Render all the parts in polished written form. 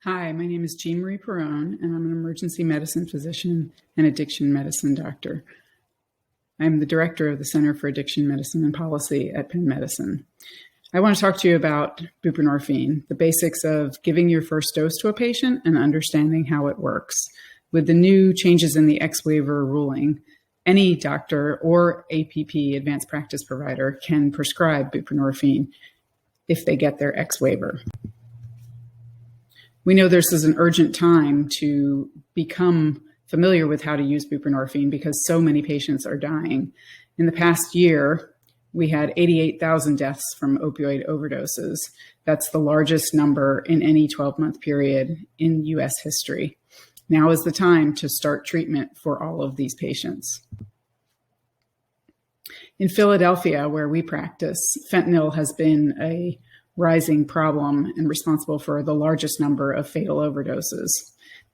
Hi, my name is Jean Marie Perrone, and I'm an emergency medicine physician and addiction medicine doctor. I'm the director of the Center for Addiction Medicine and Policy at Penn Medicine. I want to talk to you about buprenorphine, the basics of giving your first dose to a patient and understanding how it works. With the new changes in the X-waiver ruling, any doctor or APP, advanced practice provider, can prescribe buprenorphine if they get their X-waiver. We know this is an urgent time to become familiar with how to use buprenorphine because so many patients are dying. In the past year, we had 88,000 deaths from opioid overdoses. That's the largest number in any 12-month period in U.S. history. Now is the time to start treatment for all of these patients. In Philadelphia, where we practice, fentanyl has been a rising problem and responsible for the largest number of fatal overdoses.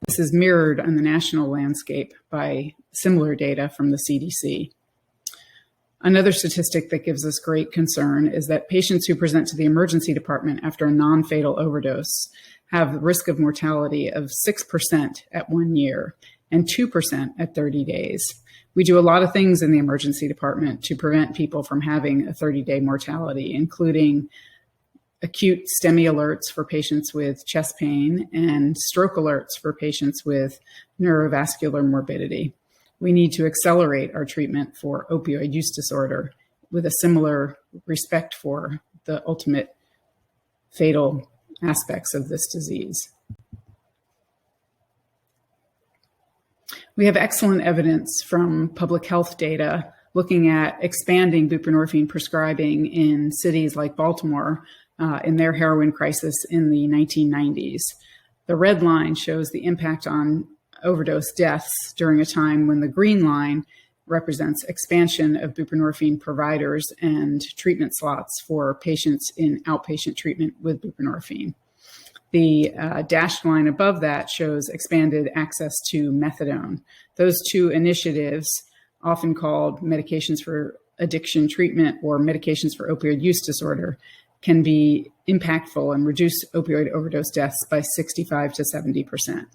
This is mirrored on the national landscape by similar data from the CDC. Another statistic that gives us great concern is that patients who present to the emergency department after a non-fatal overdose have a risk of mortality of 6% at 1 year and 2% at 30 days. We do a lot of things in the emergency department to prevent people from having a 30-day mortality, including acute STEMI alerts for patients with chest pain and stroke alerts for patients with neurovascular morbidity. We need to accelerate our treatment for opioid use disorder with a similar respect for the ultimate fatal aspects of this disease. We have excellent evidence from public health data looking at expanding buprenorphine prescribing in cities like Baltimore in their heroin crisis in the 1990s. The red line shows the impact on overdose deaths during a time when the green line represents expansion of buprenorphine providers and treatment slots for patients in outpatient treatment with buprenorphine. The dashed line above that shows expanded access to methadone. Those two initiatives, often called medications for addiction treatment or medications for opioid use disorder, can be impactful and reduce opioid overdose deaths by 65 to 70%.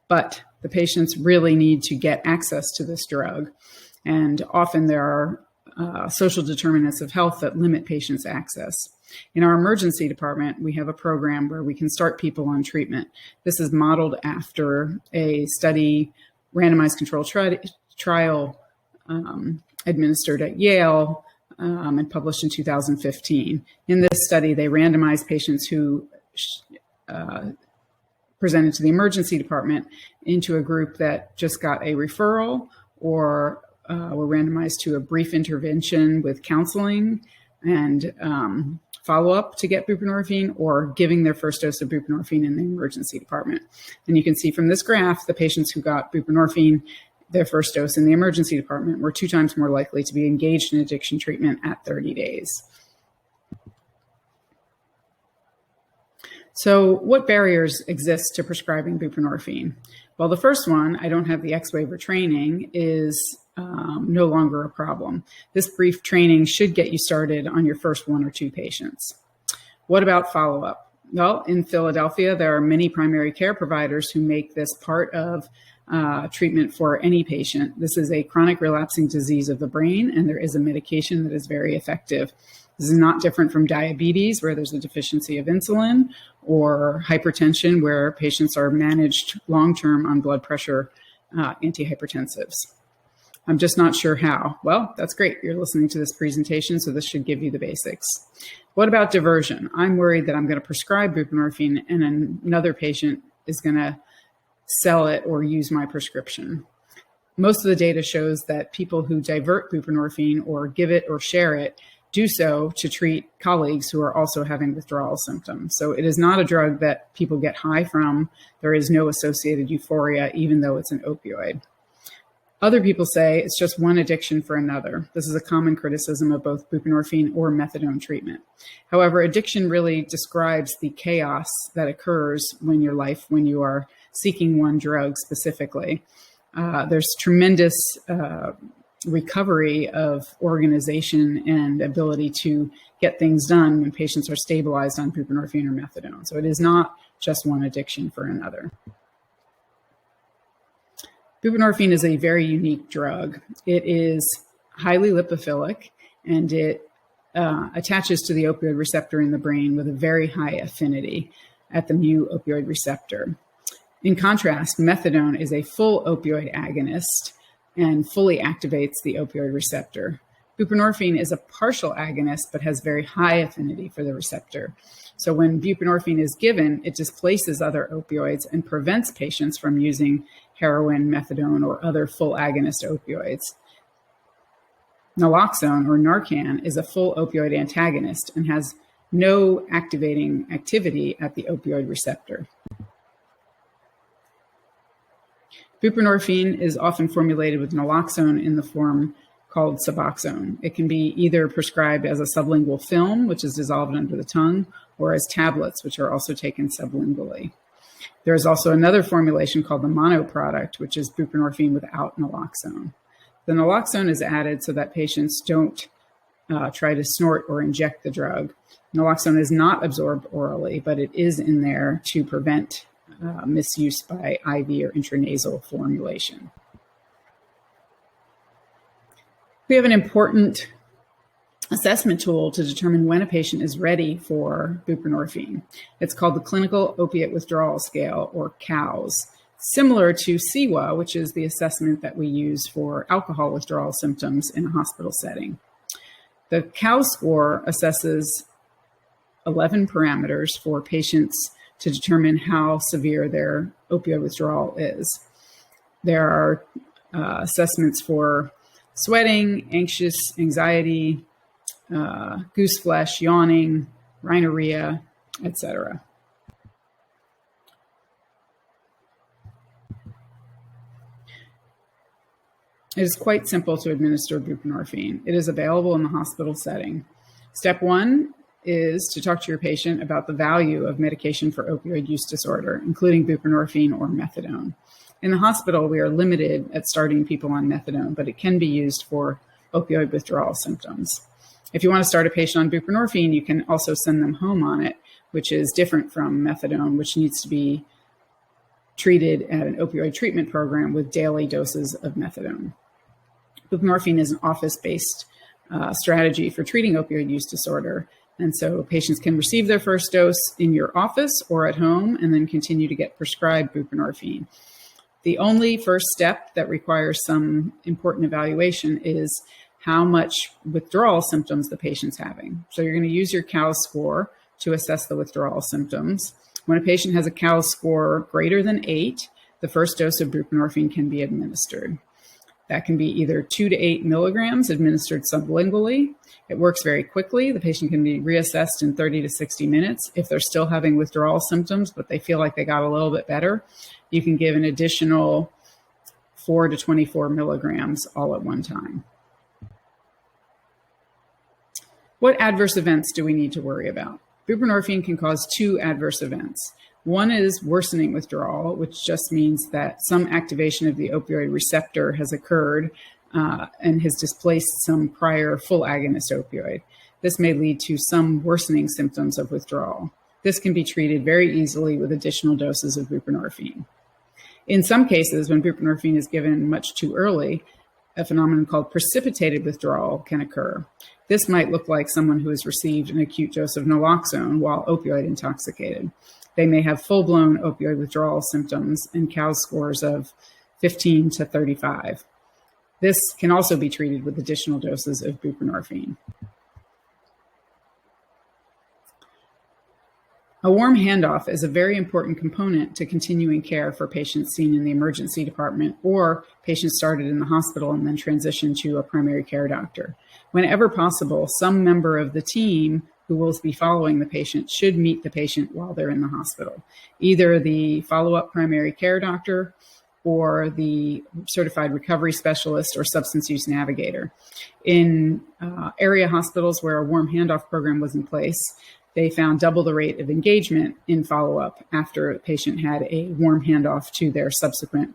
But the patients really need to get access to this drug. And often there are social determinants of health that limit patients' access. In our emergency department, we have a program where we can start people on treatment. This is modeled after a study, randomized controlled trial administered at Yale, and published in 2015. In this study, they randomized patients who presented to the emergency department into a group that just got a referral or were randomized to a brief intervention with counseling and follow-up to get buprenorphine, or giving their first dose of buprenorphine in the emergency department. And you can see from this graph, the patients who got buprenorphine their first dose in the emergency department were 2 times more likely to be engaged in addiction treatment at 30 days. So what barriers exist to prescribing buprenorphine? Well, the first one, I don't have the X-waiver training, is no longer a problem. This brief training should get you started on your first 1 or 2 patients. What about follow-up? Well, in Philadelphia, there are many primary care providers who make this part of treatment for any patient. This is a chronic relapsing disease of the brain, and there is a medication that is very effective. This is not different from diabetes, where there's a deficiency of insulin, or hypertension, where patients are managed long-term on blood pressure antihypertensives. I'm just not sure how. Well, that's great. You're listening to this presentation, so this should give you the basics. What about diversion? I'm worried that I'm going to prescribe buprenorphine and another patient is going to sell it or use my prescription. Most of the data shows that people who divert buprenorphine or give it or share it do so to treat colleagues who are also having withdrawal symptoms. So it is not a drug that people get high from. There is no associated euphoria, even though it's an opioid. Other people say it's just one addiction for another. This is a common criticism of both buprenorphine or methadone treatment. However, addiction really describes the chaos that occurs when you are seeking one drug specifically. There's tremendous recovery of organization and ability to get things done when patients are stabilized on buprenorphine or methadone. So it is not just one addiction for another. Buprenorphine is a very unique drug. It is highly lipophilic, and it attaches to the opioid receptor in the brain with a very high affinity at the mu opioid receptor. In contrast, methadone is a full opioid agonist and fully activates the opioid receptor. Buprenorphine is a partial agonist but has very high affinity for the receptor. So when buprenorphine is given, it displaces other opioids and prevents patients from using heroin, methadone, or other full agonist opioids. Naloxone, or Narcan, is a full opioid antagonist and has no activating activity at the opioid receptor. Buprenorphine is often formulated with naloxone in the form called Suboxone. It can be either prescribed as a sublingual film, which is dissolved under the tongue, or as tablets, which are also taken sublingually. There is also another formulation called the mono product, which is buprenorphine without naloxone. The naloxone is added so that patients don't try to snort or inject the drug. Naloxone is not absorbed orally, but it is in there to prevent misuse by IV or intranasal formulation. We have an important assessment tool to determine when a patient is ready for buprenorphine. It's called the Clinical Opiate Withdrawal Scale, or COWS, similar to CWA, which is the assessment that we use for alcohol withdrawal symptoms in a hospital setting. The COWS score assesses 11 parameters for patients to determine how severe their opioid withdrawal is. There are assessments for sweating, anxious, anxiety, goose flesh, yawning, rhinorrhea, etc. It is quite simple to administer buprenorphine. It is available in the hospital setting. Step one is to talk to your patient about the value of medication for opioid use disorder, including buprenorphine or methadone. In the hospital, we are limited at starting people on methadone, but it can be used for opioid withdrawal symptoms. If you want to start a patient on buprenorphine, you can also send them home on it, which is different from methadone, which needs to be treated at an opioid treatment program with daily doses of methadone. Buprenorphine is an office-based strategy for treating opioid use disorder. And so patients can receive their first dose in your office or at home and then continue to get prescribed buprenorphine. The only first step that requires some important evaluation is how much withdrawal symptoms the patient's having. So you're going to use your COWS score to assess the withdrawal symptoms. When a patient has a COWS score greater than 8, the first dose of buprenorphine can be administered. That can be either 2 to 8 milligrams administered sublingually. It works very quickly. The patient can be reassessed in 30 to 60 minutes. If they're still having withdrawal symptoms, but they feel like they got a little bit better, you can give an additional 4 to 24 milligrams all at one time. What adverse events do we need to worry about? Buprenorphine can cause 2 adverse events. One is worsening withdrawal, which just means that some activation of the opioid receptor has occurred and has displaced some prior full agonist opioid. This may lead to some worsening symptoms of withdrawal. This can be treated very easily with additional doses of buprenorphine. In some cases, when buprenorphine is given much too early, a phenomenon called precipitated withdrawal can occur. This might look like someone who has received an acute dose of naloxone while opioid intoxicated. They may have full-blown opioid withdrawal symptoms and COWS scores of 15 to 35. This can also be treated with additional doses of buprenorphine. A warm handoff is a very important component to continuing care for patients seen in the emergency department or patients started in the hospital and then transitioned to a primary care doctor. Whenever possible, some member of the team who will be following the patient should meet the patient while they're in the hospital, either the follow-up primary care doctor or the certified recovery specialist or substance use navigator. In area hospitals where a warm handoff program was in place, they found double the rate of engagement in follow-up after a patient had a warm handoff to their subsequent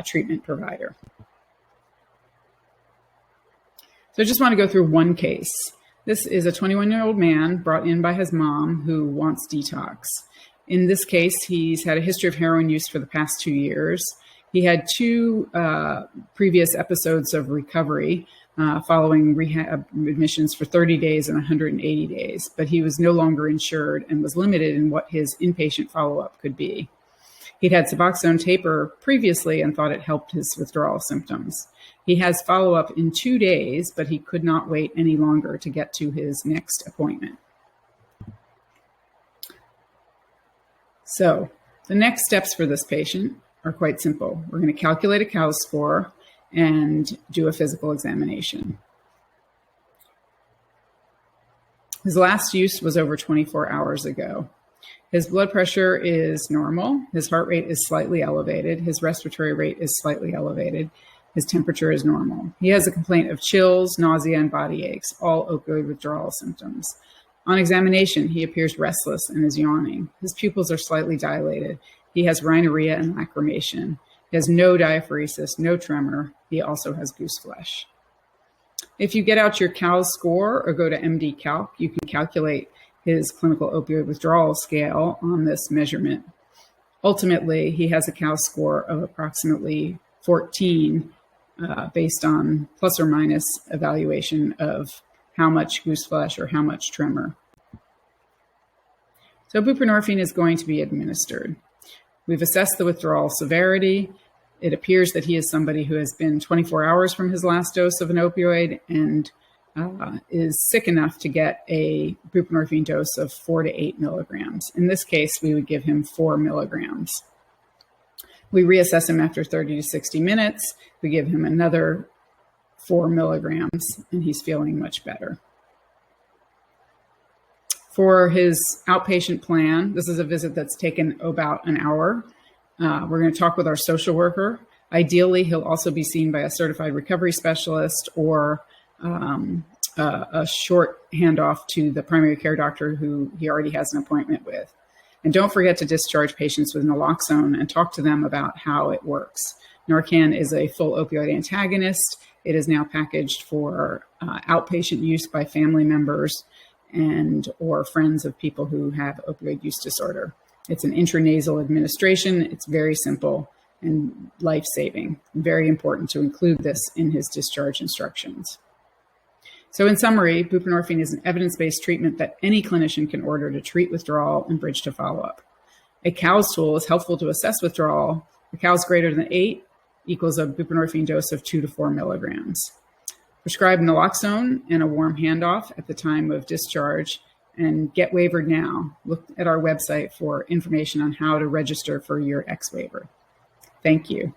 treatment provider. So I just want to go through one case. This is a 21-year-old man brought in by his mom who wants detox. In this case, he's had a history of heroin use for the past 2 years. He had 2 previous episodes of recovery following rehab admissions for 30 days and 180 days, but he was no longer insured and was limited in what his inpatient follow-up could be. He'd had Suboxone taper previously and thought it helped his withdrawal symptoms. He has follow-up in 2 days, but he could not wait any longer to get to his next appointment. So the next steps for this patient are quite simple. We're going to calculate a COWS score and do a physical examination. His last use was over 24 hours ago. His blood pressure is normal. His heart rate is slightly elevated. His respiratory rate is slightly elevated. His temperature is normal. He has a complaint of chills, nausea, and body aches, all opioid withdrawal symptoms. On examination, he appears restless and is yawning. His pupils are slightly dilated. He has rhinorrhea and lacrimation. He has no diaphoresis, no tremor. He also has goose flesh. If you get out your COWS score or go to MD Calc, you can calculate his clinical opioid withdrawal scale on this measurement. Ultimately, he has a COWS score of approximately 14 based on plus or minus evaluation of how much goose flesh or how much tremor. So buprenorphine is going to be administered. We've assessed the withdrawal severity. It appears that he is somebody who has been 24 hours from his last dose of an opioid and is sick enough to get a buprenorphine dose of 4 to 8 milligrams. In this case, we would give him 4 milligrams. We reassess him after 30 to 60 minutes. We give him another 4 milligrams, and he's feeling much better. For his outpatient plan, this is a visit that's taken about an hour. We're going to talk with our social worker. Ideally, he'll also be seen by a certified recovery specialist or a short handoff to the primary care doctor who he already has an appointment with. And don't forget to discharge patients with naloxone and talk to them about how it works. Narcan is a full opioid antagonist. It is now packaged for outpatient use by family members and or friends of people who have opioid use disorder. It's an intranasal administration. It's very simple and life-saving. Very important to include this in his discharge instructions. So in summary, buprenorphine is an evidence-based treatment that any clinician can order to treat withdrawal and bridge to follow-up. A COWS tool is helpful to assess withdrawal. A COWS greater than 8 equals a buprenorphine dose of 2 to 4 milligrams. Prescribe naloxone and a warm handoff at the time of discharge and get waivered now. Look at our website for information on how to register for your X waiver. Thank you.